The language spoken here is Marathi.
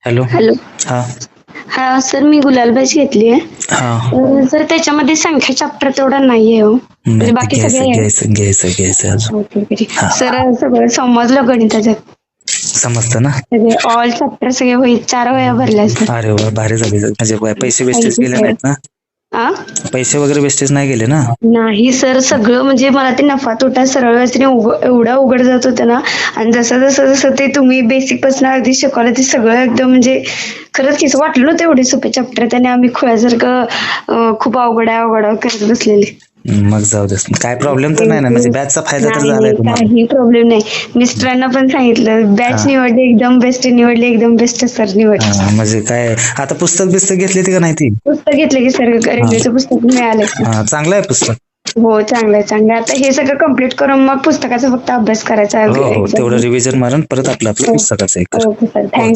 हॅलो. हॅलो. हा हा सर, मी गुलालबाजी घेतली आहे. हा सर त्याच्यामध्ये संख्या चॅप्टर तेवढा नाहीये हो, म्हणजे नाही ते बाकी सगळे घ्यायचं आहे. घ्यायचं घ्यायचं घ्यायचं अजून. ओके. हा सर सगळं समजलं गणिताच्यात, समजतं ना. सगळे ऑल चॅप्टर सगळे होईल 4 वह्या भरल्या सर. अरे वा, भारी झाली. म्हणजे पैसे वेस्टेज थँक्यू गेले सर. नाहीत ना. आ पैसे वगैरे वेस्टेज नाही गेले ना. नाही सर, सगळं म्हणजे मला ते नफा तोटा सरळ व्याजने एवढा उघड जात होतं ना. आणि जसं जसं जसं ते तुम्ही बेसिक पासून अगदी शिकवलं ते सगळं एकदम म्हणजे खरंच कीच वाटलं नव्हतं एवढे सोपे चॅप्टर त्याने आम्ही खुळ्यासारखं खूप अवघड करत बसलेले. मग जाऊ दे, काय प्रॉब्लेम तर नाही ना. म्हणजे थँक्यू. बॅचचा फायदा तर झालाय नाही तुम्हाला. काही प्रॉब्लेम नाही. मिस्टरांना पण सांगितलं बॅच हा निवडली एकदम बेस्ट निवडली, एकदम बेस्ट सर निवडली. हा म्हणजे काय आता पुस्तक बिस्तक घेतली ती का नाही ती. पुस्तक घेतले की सर, हा रेल्वेचं पुस्तक मिळालं की. हा चांगलं आहे पुस्तक. हो चांगलं आता हे सगळं कंप्लीट करून मग पुस्तकाचा फक्त अभ्यास करायचा हो हो, तेवढं एक्झाम. रिव्हिजन मारून परत आपलं पुस्तकाचं एक कर. ओके सर, हो थँक्यू. चालेल.